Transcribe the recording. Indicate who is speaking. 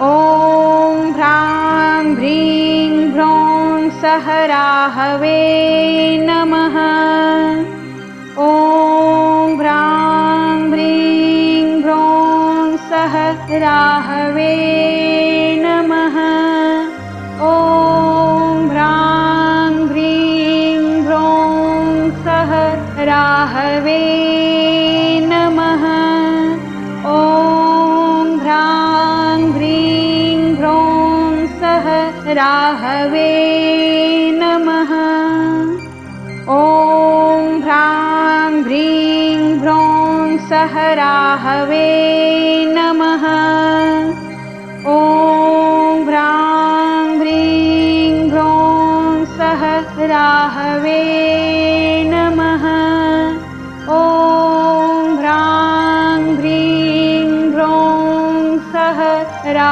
Speaker 1: ॐ ह्रां ह्रीं ह्रौं सः राहवे नमः। ॐ ह्रां ह्रीं ह्रौं सः राहवे नमः। ॐ ह्रां ह्रीं ह्रौं सः राहवे नमः। ॐ ह्रां ह्रीं ह्रौं सः राहवे नमः। ॐ ह्रां ह्रीं ह्रौं सः राहवे नमः।